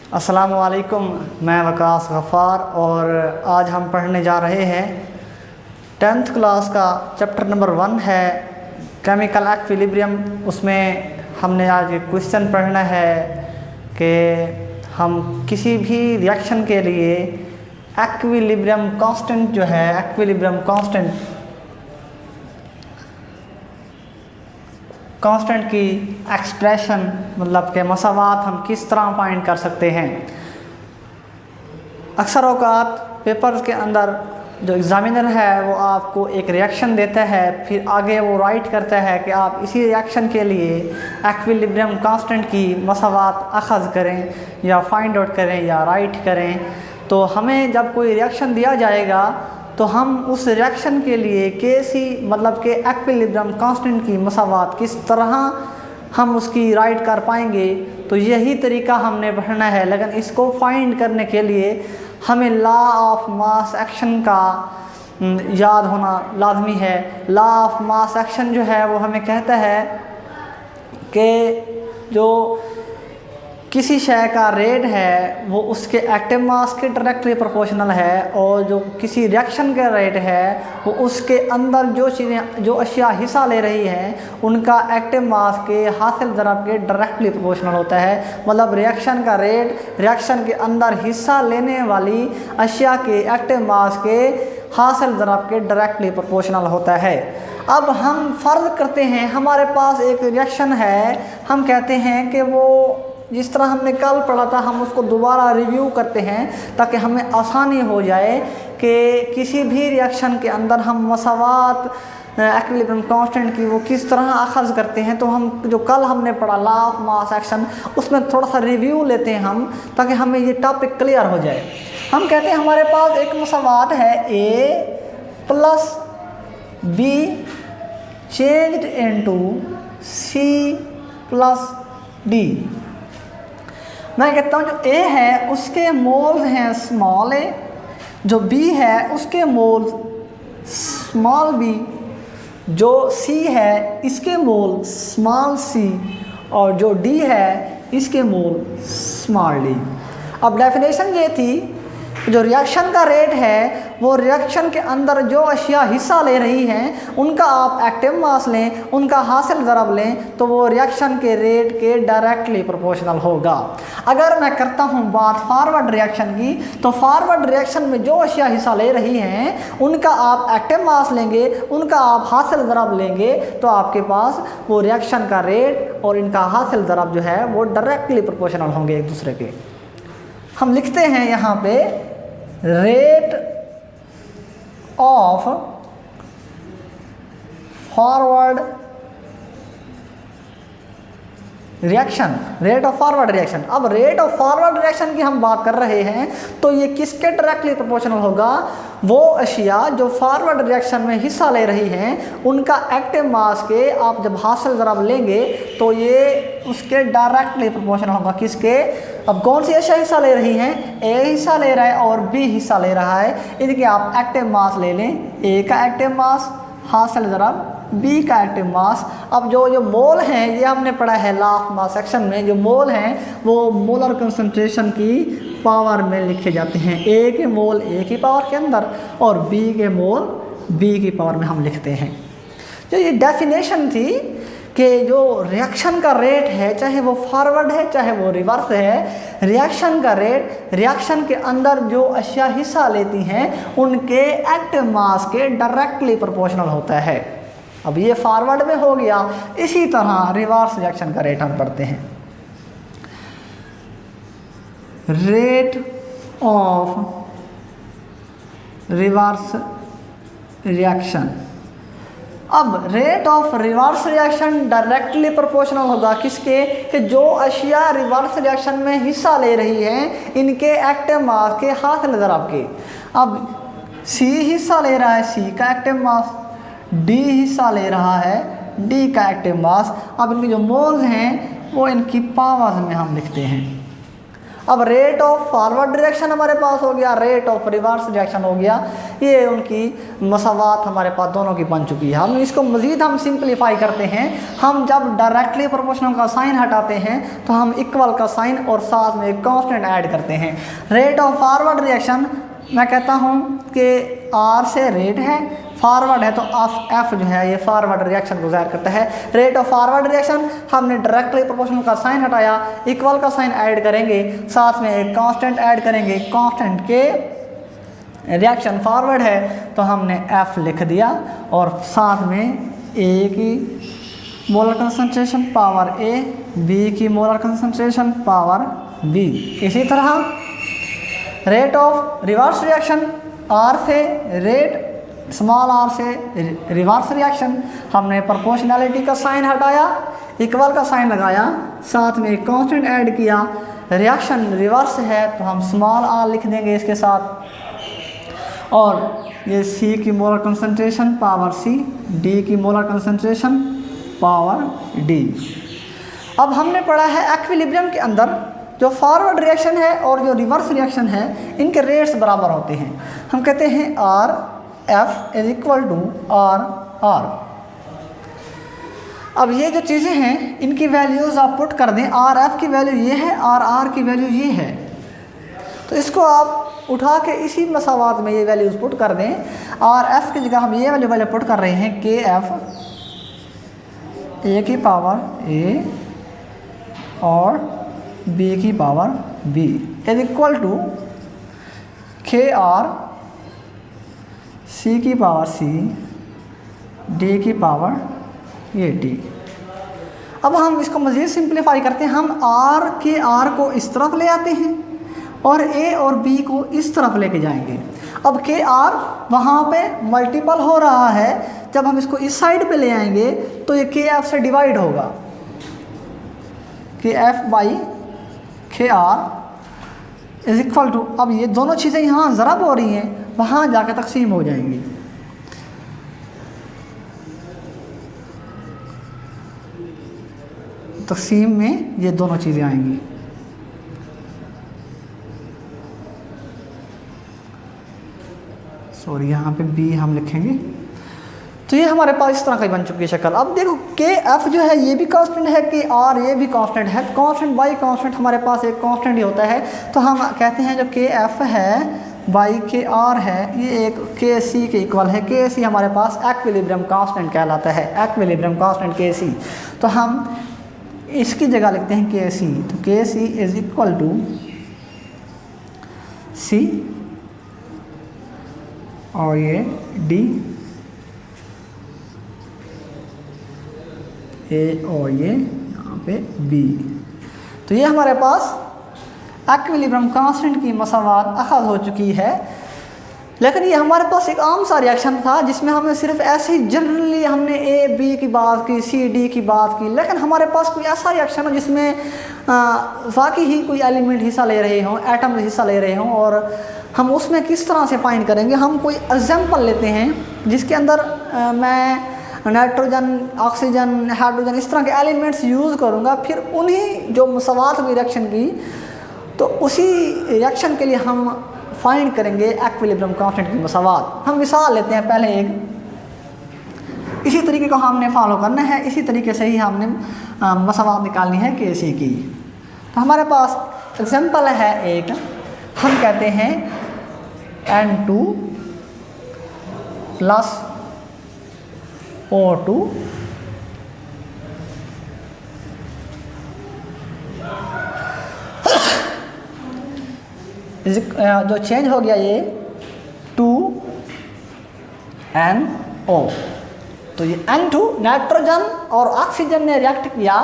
अस्सलामुअलैकुम, मैं वकास गफ़ार और आज हम पढ़ने जा रहे हैं 10th क्लास का चैप्टर नंबर 1 है केमिकल एक्विलिब्रियम। उसमें हमने आज एक क्वेश्चन पढ़ना है कि हम किसी भी रिएक्शन के लिए एक्विलिब्रियम कांस्टेंट जो है एक्विलिब्रियम कांस्टेंट की एक्सप्रेशन मतलब के मसावात हम किस तरह फाइंड कर सकते हैं। अक्सर औकात पेपर्स के अंदर जो एग्ज़ामिनर है वो आपको एक रिएक्शन देता है, फिर आगे वो राइट करता है कि आप इसी रिएक्शन के लिए एक्विलिब्रियम कांस्टेंट की मसावात अखज़ करें या फाइंड आउट करें या राइट करें। तो हमें जब कोई रिएक्शन दिया जाएगा तो हम उस रिएक्शन के लिए कैसी मतलब कि एक्विलिब्रियम कांस्टेंट की मसावात किस तरह हम उसकी राइट कर पाएंगे, तो यही तरीका हमने पढ़ना है। लेकिन इसको फाइंड करने के लिए हमें लॉ ऑफ मास एक्शन का याद होना लाजमी है। लॉ ऑफ मास एक्शन जो है वो हमें कहता है कि जो किसी शय का रेट है वो उसके एक्टिव मास के डायरेक्टली प्रोपोर्शनल है, और जो किसी रिएक्शन का रेट है वो उसके अंदर जो चीज़ें जो अशिया हिस्सा ले रही हैं उनका एक्टिव मास के हासिल ज़रब के डायरेक्टली प्रोपोर्शनल होता है। मतलब रिएक्शन का रेट रिएक्शन के अंदर हिस्सा लेने वाली अशिया के एक्टिव मास के हासिल ज़रब के डायरेक्टली प्रोपोर्शनल होता है। अब हम फ़र्ज़ करते हैं हमारे पास एक रिएक्शन है, हम कहते हैं कि वो जिस तरह हमने कल पढ़ा था हम उसको दोबारा रिव्यू करते हैं ताकि हमें आसानी हो जाए कि किसी भी रिएक्शन के अंदर हम मसावात एक्विलिब्रियम कांस्टेंट की वो किस तरह अखज़ करते हैं। तो हम जो कल हमने पढ़ा लॉ ऑफ मास एक्शन उसमें थोड़ा सा रिव्यू लेते हैं हम, ताकि हमें ये टॉपिक क्लियर हो जाए। हम कहते हैं हमारे पास एक मसावात है A plus B changed into C plus D। मैं कहता हूँ जो A है उसके मोल्स हैं स्मॉल a, जो B है उसके मोल्स स्मॉल b, जो C है इसके मोल स्मॉल c, और जो D है इसके मोल स्मॉल d। अब डेफिनेशन ये थी जो रिएक्शन का रेट है वो रिएक्शन के अंदर जो अशिया हिस्सा ले रही हैं उनका आप एक्टिव मास लें, उनका हासिल ज़रब लें तो वो रिएक्शन के रेट के डायरेक्टली प्रोपोर्शनल होगा। अगर मैं करता हूँ बात फॉरवर्ड रिएक्शन की, तो फॉरवर्ड रिएक्शन में जो अशिया हिस्सा ले रही हैं उनका आप एक्टिव मास लेंगे, उनका आप हासिल ज़रब लेंगे, तो आपके पास वो रिएक्शन का रेट और इनका हासिल ज़रब जो है वो डायरेक्टली प्रोपोर्शनल होंगे एक दूसरे के। हम लिखते हैं यहाँ पे rate of forward reaction, rate of forward reaction. अब रेट ऑफ फॉरवर्ड रिएक्शन की हम बात कर रहे हैं तो ये किसके डायरेक्टली प्रोपोर्शनल होगा? वो अशिया जो फॉरवर्ड रिएक्शन में हिस्सा ले रही हैं उनका एक्टिव मास के आप जब हासिल ज़रब लेंगे तो ये उसके डायरेक्टली प्रोपोर्शनल होगा। किसके? अब कौन सी अशिया हिस्सा ले रही हैं? A हिस्सा ले रहा है और B हिस्सा ले रहा है, इनके आप एक्टिव मास ले लें। A का एक्टिव मास हासिल ज़रब B का एक्टिव मास। अब जो मोल हैं ये हमने पढ़ा है लॉ ऑफ मास एक्शन में, जो मोल हैं वो मोलर कंसंट्रेशन की पावर में लिखे जाते हैं। A के मोल A की पावर के अंदर और B के मोल B की पावर में हम लिखते हैं। जो ये डेफिनेशन थी कि जो रिएक्शन का रेट है चाहे वो फॉरवर्ड है चाहे वो रिवर्स है, रिएक्शन का रेट रिएक्शन के अंदर जो अशिया हिस्सा लेती हैं उनके एक्टिव मास के डायरेक्टली प्रोपोर्शनल होता है। अब ये फॉरवर्ड में हो गया। इसी तरह रिवर्स रिएक्शन का रेट हम पढ़ते हैं, रेट ऑफ रिवर्स रिएक्शन। अब rate of reverse reaction directly proportional होगा किसके? कि जो अशिया रिवर्स रिएक्शन में हिस्सा ले रही हैं इनके एक्टिव मास के हासिल ज़रब के। अब C हिस्सा ले रहा है, C का एक्टिव मास, D हिस्सा ले रहा है, D का एक्टिव मास। अब इनके जो मोल्स हैं वो इनकी पावर्स में हम लिखते हैं। अब रेट ऑफ फॉरवर्ड रिएक्शन हमारे पास हो गया, रेट ऑफ रिवर्स रिएक्शन हो गया। ये उनकी मसावात हमारे पास दोनों की बन चुकी है। हम इसको मज़ीद हम सिंप्लीफाई करते हैं, हम जब डायरेक्टली प्रोपोर्शनल का साइन हटाते हैं तो हम इक्वल का साइन और साथ में एक कांस्टेंट ऐड करते हैं। रेट ऑफ फॉरवर्ड रिएक्शन मैं कहता हूँ कि आर से रेट है, फॉरवर्ड है तो एफ जो है ये फॉरवर्ड रिएक्शन को ज़ाहिर करता है। रेट ऑफ फॉरवर्ड रिएक्शन हमने डायरेक्टली प्रोपोर्शनल का साइन हटाया, इक्वल का साइन ऐड करेंगे, साथ में एक कांस्टेंट ऐड करेंगे, कांस्टेंट के रिएक्शन फॉरवर्ड है तो हमने एफ लिख दिया और साथ में ए की molar concentration power A, B की मोलर कंसंट्रेशन पावर बी। इसी तरह rate of reverse reaction R से रेट स्मॉल आर से रिवर्स रिएक्शन, हमने प्रोपोर्शनैलिटी का साइन हटाया, इक्वल का साइन लगाया, साथ में एक कांस्टेंट ऐड किया, रिएक्शन रिवर्स है तो हम स्मॉल आर लिख देंगे इसके साथ। और ये सी की molar concentration power C, D की मोलर कंसंट्रेशन पावर डी। अब हमने पढ़ा है एक्विलिब्रियम के अंदर जो फॉरवर्ड रिएक्शन है और जो रिवर्स रिएक्शन है इनके रेट्स बराबर होते हैं। हम कहते हैं R F is equal to R R. अब ये जो चीज़ें हैं इनकी वैल्यूज़ आप पुट कर दें, आर एफ की वैल्यू ये है, आर आर की वैल्यू ये है, तो इसको आप उठा के इसी मसावात में ये वैल्यूज़ पुट कर दें। आर एफ की जगह हम ये वैल्यू पुट कर रहे हैं के एफ ए की पावर ए और बी की power B is equal to K R C की पावर सी, डी की पावर ए डी। अब हम इसको मज़ीद सिंप्लीफाई करते हैं, हम आर के आर को इस तरफ ले आते हैं और ए और बी को इस तरफ लेके जाएंगे। अब के आर वहाँ पे मल्टीपल हो रहा है, जब हम इसको इस साइड पे ले आएंगे तो ये के एफ से डिवाइड होगा, K F by K R is equal to, अब ये दोनों चीज़ें यहाँ ज़रब हो रही हैं, वहाँ जाकर तकसीम हो जाएंगी। तकसीम में ये दोनों चीज़ें आएंगी। सॉरी यहाँ पे बी हम लिखेंगे, तो ये हमारे पास इस तरह की बन चुकी है शक्ल। अब देखो के एफ जो है ये भी कांस्टेंट है, के आर ये भी कांस्टेंट है, कांस्टेंट बाई कांस्टेंट हमारे पास एक कांस्टेंट ही होता है, तो हम कहते हैं जो के एफ है बाई के आर है ये एक के सी के इक्वल है। के सी हमारे पास एक्विलिब्रियम कांस्टेंट कहलाता है, एक्विलिब्रियम कांस्टेंट के सी, तो हम इसकी जगह लिखते हैं के सी, तो के सी इज इक्वल टू सी और ये डी ए और ये यहाँ पे बी। तो ये हमारे पास एक्विलिब्रियम कांस्टेंट की मसावात अखज़ हो चुकी है। लेकिन ये हमारे पास एक आम सा रिएक्शन था जिसमें हमने सिर्फ ऐसे ही जनरली हमने ए बी की बात की, सी डी की बात की, लेकिन हमारे पास कोई ऐसा रिएक्शन हो जिसमें वाकई ही कोई एलिमेंट हिस्सा ले रहे हों, एटम हिस्सा ले रहे हों, और हम उसमें किस तरह से फाइंड करेंगे। हम कोई एग्जाम्पल लेते हैं जिसके अंदर मैं नाइट्रोजन, ऑक्सीजन, हाइड्रोजन इस तरह के एलिमेंट्स यूज़ करूँगा, फिर उन्हीं जो मसावात हुई रिएक्शन की, तो उसी रिएक्शन के लिए हम फाइंड करेंगे एक्विलिब्रियम कांस्टेंट की मसावात। हम मिसाल लेते हैं पहले एक, इसी तरीके को हमने फॉलो करना है, इसी तरीके से ही हमने मसावात निकालनी है के सी की। तो हमारे पास एग्जाम्पल है एक, हम कहते हैं N2 प्लस O2 जो चेंज हो गया ये 2NO, तो ये N2 नाइट्रोजन और ऑक्सीजन ने रिएक्ट किया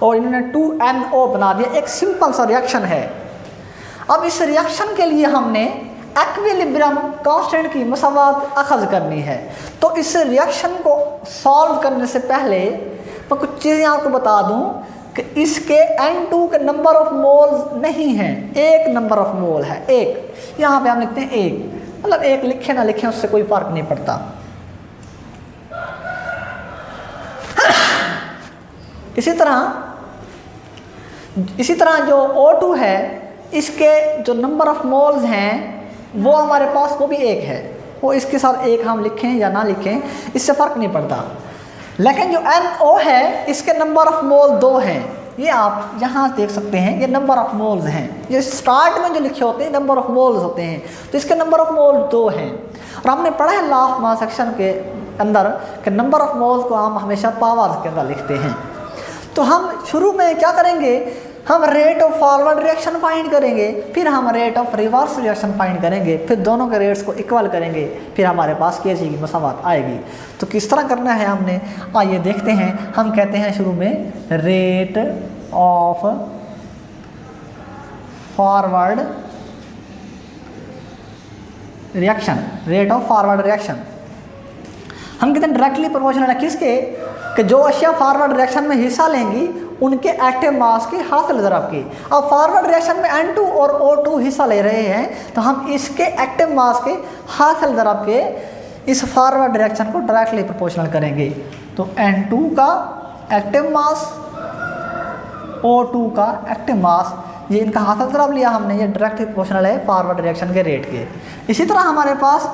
और इन्होंने 2NO बना दिया, एक सिंपल सा रिएक्शन है। अब इस रिएक्शन के लिए हमने एक्विलिब्रियम कांस्टेंट की मसावात अखज़ करनी है। तो इस रिएक्शन को सॉल्व करने से पहले मैं कुछ चीज़ें आपको बता दूं कि इसके N2 के नंबर ऑफ मोल्स नहीं हैं, एक नंबर ऑफ मोल है, एक। यहाँ पे हम लिखते हैं एक, मतलब एक लिखे ना लिखे उससे कोई फ़र्क नहीं पड़ता। इसी तरह जो O2 है इसके जो नंबर ऑफ मोल्स हैं वो हमारे पास वो भी एक है, वो इसके साथ एक हम लिखें या ना लिखें इससे फ़र्क नहीं पड़ता। लेकिन जो NO है इसके नंबर ऑफ मोल 2 हैं, ये आप यहाँ देख सकते हैं, ये नंबर ऑफ मोल्स हैं। ये स्टार्ट में जो लिखे होते हैं नंबर ऑफ मोल्स होते हैं, तो इसके नंबर ऑफ मोल 2 हैं। और हमने पढ़ा है लॉ ऑफ मास सेक्शन के अंदर कि नंबर ऑफ मोल्स को हम हमेशा पावर्स के अंदर लिखते हैं। तो हम शुरू में क्या करेंगे, हम rate of forward reaction find करेंगे, फिर हम rate of reverse reaction find करेंगे, फिर दोनों के रेट्स को इक्वल करेंगे, फिर हमारे पास Kc की मसावत आएगी। तो किस तरह करना है हमने, आइए देखते हैं। हम कहते हैं शुरू में rate of forward reaction, rate of forward reaction हम कहते हैं डायरेक्टली प्रोपोर्शनल है किसके, कि जो अशिया फॉरवर्ड रिएक्शन में हिस्सा लेंगी उनके एक्टिव मास के हासिल ज़रब की। अब फॉरवर्ड रिएक्शन में N2 और O2 हिस्सा ले रहे हैं, तो हम इसके एक्टिव मास के हासिल ज़रब के इस फॉरवर्ड रिएक्शन को डायरेक्टली प्रोपोर्शनल करेंगे। तो N2 का एक्टिव मास, O2 का एक्टिव मास, ये इनका हासिल ज़रब लिया हमने, ये डायरेक्टली प्रोपोर्शनल है फॉरवर्ड रिएक्शन के रेट के। इसी तरह हमारे पास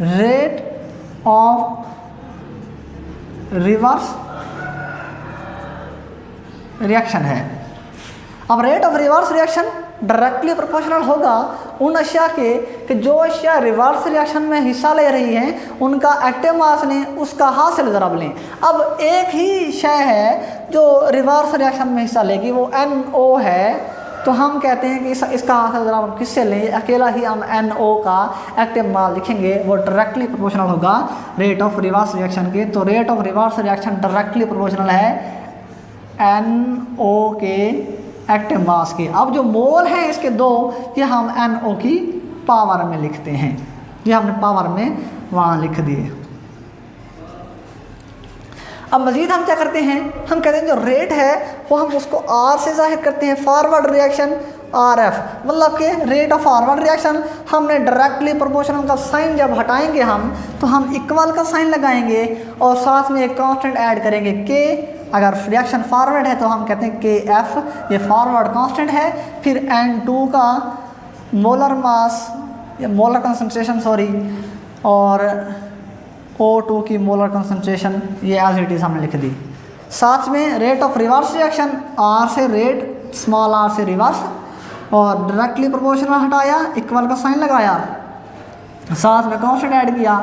रेट ऑफ रिवर्स रिएक्शन है। अब rate of reverse reaction directly proportional होगा उन अशिया के कि जो अशिया रिवर्स रिएक्शन में हिस्सा ले रही हैं उनका एक्टिव मास लें, उसका हासिल ज़रब लें। अब एक ही शय है जो रिवर्स रिएक्शन में हिस्सा लेगी, वो NO है, तो हम कहते हैं कि इसका हासिल ज़रब हम किससे लें, अकेला ही हम NO का एक्टिव मास लिखेंगे, वो डायरेक्टली प्रोपोर्शनल होगा रेट ऑफ रिवर्स रिएक्शन के। तो rate of reverse reaction directly proportional है NO के एक्टिव मास के। अब जो मोल हैं इसके 2, ये हम NO की पावर में लिखते हैं, ये हमने पावर में वहाँ लिख दिए। अब मज़ीद हम क्या करते हैं, हम कहते हैं जो रेट है वो हम उसको R से ज़ाहिर करते हैं, फॉरवर्ड रिएक्शन RF, मतलब कि रेट ऑफ फॉरवर्ड रिएक्शन हमने डायरेक्टली प्रोपोर्शनल का साइन जब हटाएंगे हम, तो हम इक्वल का साइन लगाएंगे और साथ में एक कांस्टेंट ऐड करेंगे K। अगर रिएक्शन फॉरवर्ड है तो हम कहते हैं KF, ये फॉरवर्ड कांस्टेंट है। फिर N2 का मोलर मास या मोलर कंसंट्रेशन और O2 की मोलर कंसंट्रेशन, ये एज इट इज़ हमने लिख दी। साथ में rate of reverse reaction R से रेट, स्मॉल r से रिवर्स, और डायरेक्टली प्रोपोर्शनल हटाया, इक्वल का साइन लगाया, साथ में कांस्टेंट ऐड किया।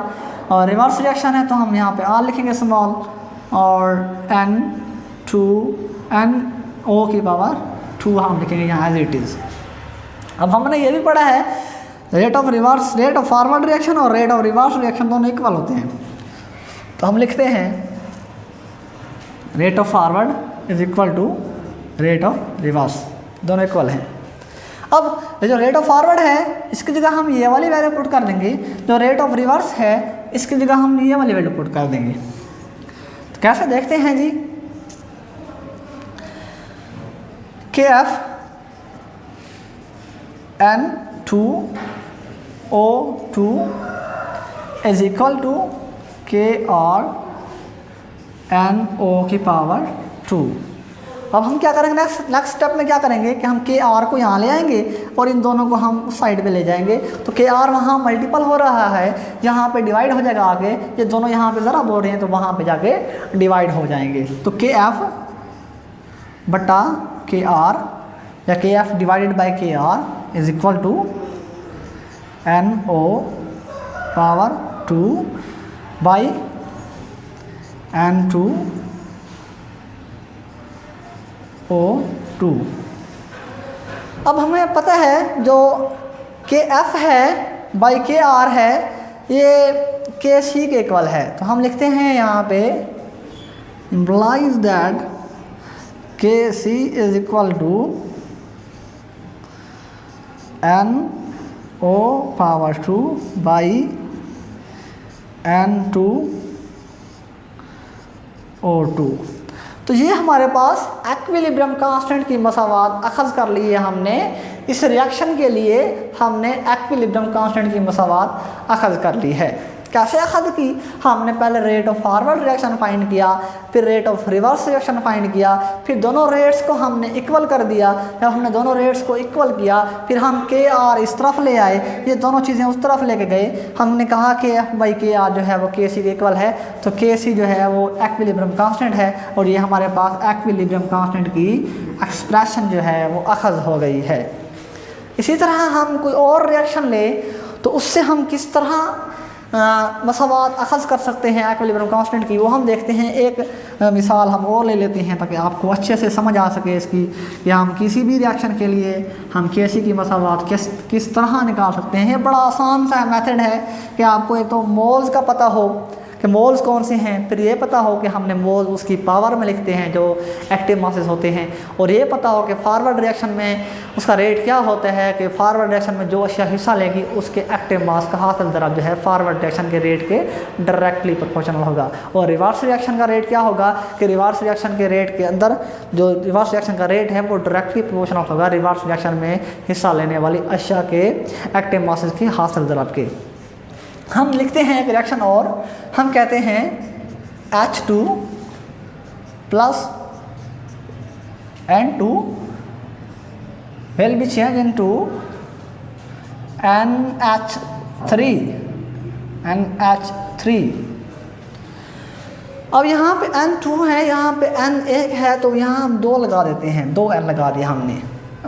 और रिवर्स रिएक्शन है तो हम यहाँ पे R लिखेंगे स्मॉल, और N2 NO की पावर 2 हम लिखेंगे यहाँ एज इट इज़। अब हमने ये भी पढ़ा है रेट ऑफ फॉरवर्ड रिएक्शन और रेट ऑफ रिवर्स रिएक्शन दोनों इक्वल होते हैं। तो हम लिखते हैं rate of forward is equal to rate of reverse, दोनों इक्वल हैं। अब जो रेट ऑफ फॉरवर्ड है इसकी जगह हम ये वाली वैल्यू पुट कर देंगे, जो रेट ऑफ रिवर्स है इसकी जगह हम ये वाली वैल्यू पुट कर देंगे। तो कैसे देखते हैं जी, KF N2 O2 is equal to KR NO की पावर 2। अब हम क्या करेंगे, नेक्स्ट स्टेप में क्या करेंगे कि हम KR को यहाँ ले आएंगे और इन दोनों को हम साइड पे ले जाएंगे। तो KR वहाँ मल्टीपल हो रहा है, यहाँ पे डिवाइड हो जाएगा आगे, ये दोनों यहाँ पे ज़रा बोल रहे हैं तो वहाँ पे जाके डिवाइड हो जाएंगे। तो KF बटा KR या KF divided by KR is equal to NO power 2 by N2 O2। अब हमें पता है जो KF है बाई KR है ये KC के इक्वल है, तो हम लिखते हैं यहाँ पे implies that KC is equal to NO power 2 by N2 O2। तो ये हमारे पास एक्विलिब्रियम कांस्टेंट की मसावात अखज़ कर ली है हमने। इस रिएक्शन के लिए हमने एक्विलिब्रियम कांस्टेंट की मसावात अखज़ कर ली है। कैसे अखज़ की? हमने पहले rate of forward reaction find किया, फिर rate of reverse reaction find किया, फिर दोनों रेट्स को हमने इक्वल कर दिया। जब हमने दोनों रेट्स को इक्वल किया फिर हम के आर इस तरफ ले आए, ये दोनों चीज़ें उस तरफ लेके गए। हमने कहा कि एफ बाई के आर जो है वो के सी के इक्वल है, तो के सी जो है वो एक्विलिब्रियम कांस्टेंट है और ये हमारे पास एक्विलिब्रियम कांस्टेंट की एक्सप्रेशन जो है वो अखज़ हो गई है। इसी तरह हम कोई और रिएक्शन ले तो उससे हम किस तरह मसावात अखज़ कर सकते हैं एक्विलिब्रियम कांस्टेंट की, वो हम देखते हैं। एक मिसाल हम और ले लेते हैं ताकि आपको अच्छे से समझ आ सके इसकी कि हम किसी भी रिएक्शन के लिए हम केसी की मसावात किस तरह निकाल सकते हैं। ये बड़ा आसान सा मेथड है कि आपको एक तो मोल्स का पता हो कि मोल्स कौन से हैं, फिर ये पता हो कि हमने मोल उसकी पावर में लिखते हैं जो एक्टिव मासेस होते हैं, और ये पता हो कि फारवर्ड रिएक्शन में उसका रेट क्या होता है कि फारवर्ड रिएक्शन में जो अशिया हिस्सा लेगी उसके एक्टिव मास का हासिल दराब जो है फारवर्ड रिएक्शन के रेट के डायरेक्टली प्रोपोर्शनल होगा। और रिवर्स रिएक्शन का रेट क्या होगा कि रिवर्स रिएक्शन के रेट के अंदर जो रिवर्स रिएक्शन का रेट है वो डायरेक्टली प्रोपोर्शनल होगा रिवर्स रिएक्शन में हिस्सा लेने वाली अशिया के एक्टिव मासेस की हासिल दराब के। हम लिखते हैं एक रिएक्शन और हम कहते हैं H2 plus N2 will be changed into NH3। अब यहाँ पे N2 है, यहाँ पे N1 है, तो यहाँ हम 2 लगा देते हैं, 2 N लगा दिया हमने,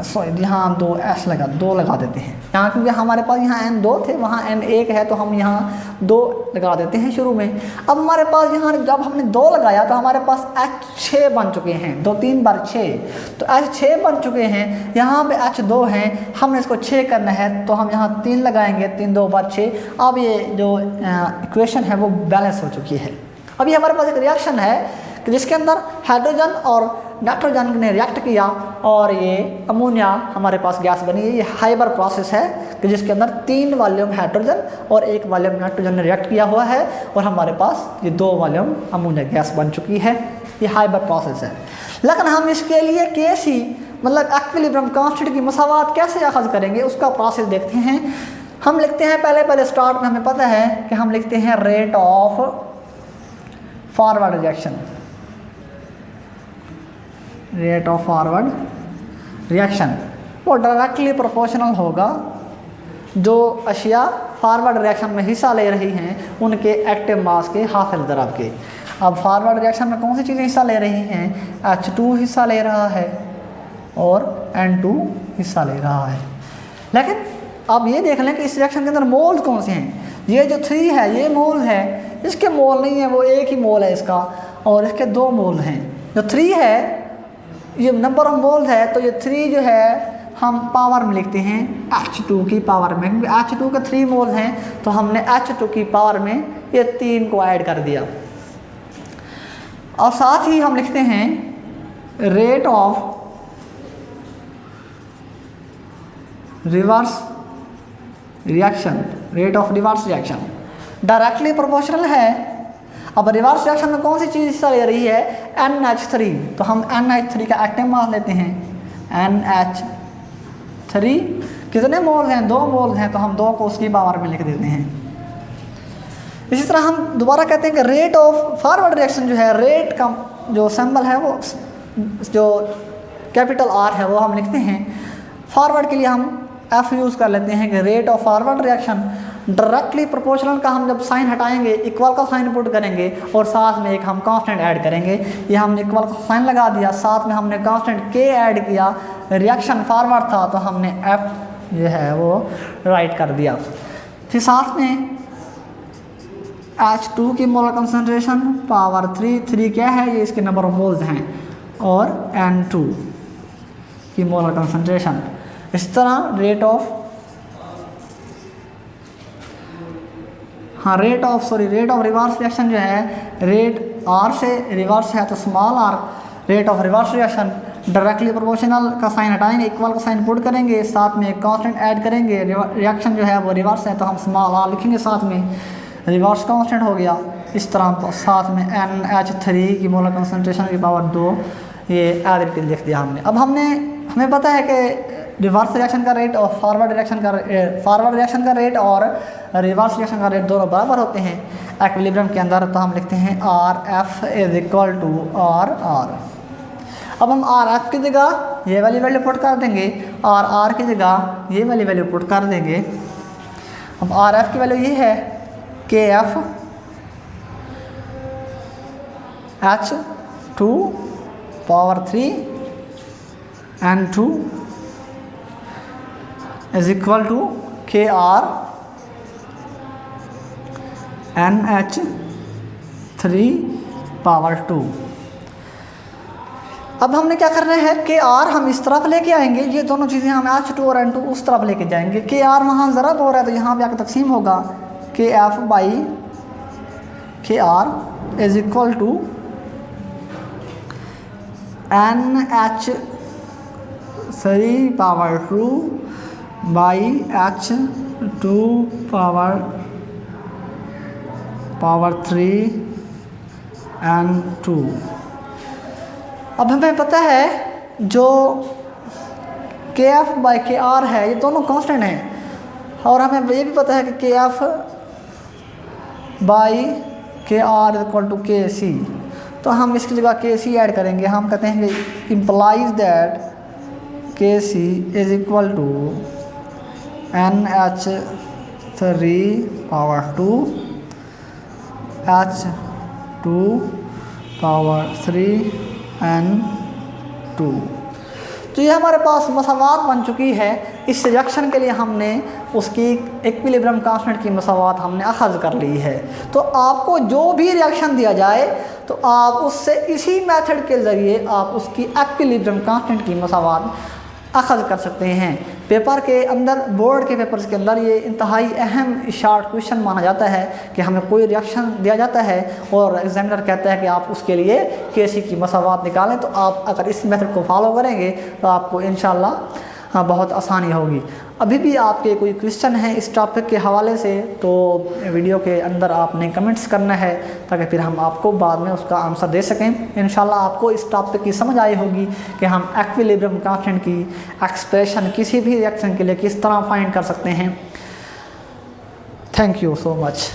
सॉरी यहाँ हम 2 लगा देते हैं यहाँ, क्योंकि हमारे पास यहाँ N2 थे वहाँ N1 है तो हम यहाँ 2 लगा देते हैं शुरू में। अब हमारे पास यहाँ जब हमने 2 लगाया तो हमारे पास H6 बन चुके हैं, 2 3 बार 6, तो H6 बन चुके हैं। यहाँ पे H2 हैं, हमने इसको 6 करना है तो हम यहाँ 3 लगाएंगे, 3 2 बार 6। अब ये जो इक्वेशन है वो बैलेंस हो चुकी है। अभी हमारे पास एक रिएक्शन है कि जिसके अंदर हाइड्रोजन और नाइट्रोजन ने रिएक्ट किया और ये अमोनिया हमारे पास गैस बनी है। ये हाइबर प्रोसेस है कि जिसके अंदर 3 वॉल्यूम हाइड्रोजन और 1 वॉल्यूम नाइट्रोजन ने रिएक्ट किया हुआ है और हमारे पास ये 2 वॉल्यूम अमोनिया गैस बन चुकी है। ये हाइबर प्रोसेस है। लेकिन हम इसके लिए केसी मतलब एक्विलिब्रियम कांस्टेंट की मसावात कैसे अखज़ करेंगे उसका प्रोसेस देखते हैं। हम लिखते हैं पहले स्टार्ट में हमें पता है कि हम लिखते हैं rate of forward reaction, rate of forward reaction वो डायरेक्टली प्रोपोर्शनल होगा जो अशिया फॉरवर्ड रिएक्शन में हिस्सा ले रही हैं उनके एक्टिव मास के हासिल दराब के। अब फॉरवर्ड रिएक्शन में कौन सी चीज़ें हिस्सा ले रही हैं? H2 हिस्सा ले रहा है और N2 हिस्सा ले रहा है। लेकिन अब ये देख लें कि इस रिएक्शन के अंदर मोल्स कौन से हैं। ये जो 3 है ये मोल है, इसके मोल नहीं है, वो एक ही मोल है इसका, और इसके 2 मोल हैं। जो 3 है ये नंबर ऑफ मोल्स है, तो ये 3 जो है हम पावर में लिखते हैं H2 की पावर में, क्योंकि H2 के 3 मोल्स हैं तो हमने H2 की पावर में ये 3 को ऐड कर दिया। और साथ ही हम लिखते हैं rate of reverse reaction, rate of reverse reaction directly proportional है। अब रिवर्स रिएक्शन में कौन सी चीज़ हिस्सा ले रही है? NH3, तो हम NH3 का एक्टिव मास लेते हैं। NH3 कितने मोल हैं? 2 मोल हैं, तो हम 2 को उसकी पावर में लिख देते हैं। इसी तरह हम दोबारा कहते हैं कि रेट ऑफ फॉरवर्ड रिएक्शन जो है, रेट का जो सिंबल है वो जो कैपिटल R है वो हम लिखते हैं। फॉरवर्ड के लिए हम F यूज़ कर लेते हैं कि rate of forward reaction directly proportional का हम जब साइन हटाएंगे इक्वल का साइन पुट करेंगे और साथ में एक हम कांस्टेंट ऐड करेंगे। ये हमने इक्वल का साइन लगा दिया, साथ में हमने कांस्टेंट K ऐड किया, रिएक्शन फॉरवर्ड था तो हमने F जो है वो राइट कर दिया। फिर साथ में H2 की मोलर कंसंट्रेशन पावर 3 क्या है? ये इसके नंबर ऑफ मोल्स हैं, और N2 की मोलर कंसंट्रेशन। इस तरह rate of rate of reverse reaction जो है, रेट R से रिवर्स है तो small r, rate of reverse reaction directly proportional का साइन हटाएंगे, इक्वल का साइन पुट करेंगे, साथ में एक कांस्टेंट ऐड करेंगे। रिएक्शन जो है वो रिवर्स है तो हम स्मॉल r लिखेंगे, साथ में रिवर्स कांस्टेंट हो गया। इस तरह साथ में NH3 की मोलर कंसंट्रेशन की पावर 2 ये एज इट इज लिख दिया हमने। अब हमें पता है कि रिवर्स रिएक्शन का रेट और फॉरवर्ड रिएक्शन का रेट और रिवर्स रिएक्शन का रेट दोनों बराबर होते हैं एक्विलिब्रियम के अंदर, तो हम लिखते हैं R F is equal to R R. अब हम आर एफ की जगह ये वाली वैल्यू पुट कर देंगे और आर की जगह ये वाली वैल्यू पुट कर देंगे। अब आर एफ की वैल्यू ये है के F H 2 power 3 N2 is equal to KR NH3 power 2। अब हमने क्या करना है के आर हम इस तरफ लेके आएंगे, ये दोनों चीज़ें हम H2 और N2 उस तरफ लेके जाएंगे। के आर वहाँ ज़रब हो रहा है तो यहाँ पे आकर तकसीम होगा K F by K R is equal to NH3 power 2 by H2 power 3 N2। अब हमें पता है जो के एफ बाई के आर है ये दोनों कांस्टेंट हैं और हमें ये भी पता है कि के F by K are equal to के सी, तो हम इसकी जगह के सी ऐड करेंगे। हम कहते हैं कि implies that K C is equal to NH3 power 2 H2 power 3 N2। तो ये हमारे पास मसावात बन चुकी है। इस रिएक्शन के लिए हमने उसकी इक्विलिब्रियम कांस्टेंट की मसावात हमने अखज़ कर ली है। तो आपको जो भी रिएक्शन दिया जाए तो आप उससे इसी मेथड के ज़रिए आप उसकी इक्विलिब्रियम कांस्टेंट की मसावात अखज़ कर सकते हैं। पेपर के अंदर, बोर्ड के पेपर्स के अंदर ये इंतहाई अहम शॉर्ट क्वेश्चन माना जाता है कि हमें कोई रिएक्शन दिया जाता है और एग्जामिनर कहता है कि आप उसके लिए केसी की मसावात निकालें, तो आप अगर इस मेथड को फॉलो करेंगे तो आपको इंशाल्लाह बहुत आसानी होगी। अभी भी आपके कोई क्वेश्चन है इस टॉपिक के हवाले से तो वीडियो के अंदर आपने कमेंट्स करना है ताकि फिर हम आपको बाद में उसका आंसर दे सकें। इंशाल्लाह आपको इस टॉपिक की समझ आई होगी कि हम इक्विलिब्रियम कांस्टेंट की एक्सप्रेशन किसी भी रिएक्शन के लिए किस तरह फाइंड कर सकते हैं। Thank you so much.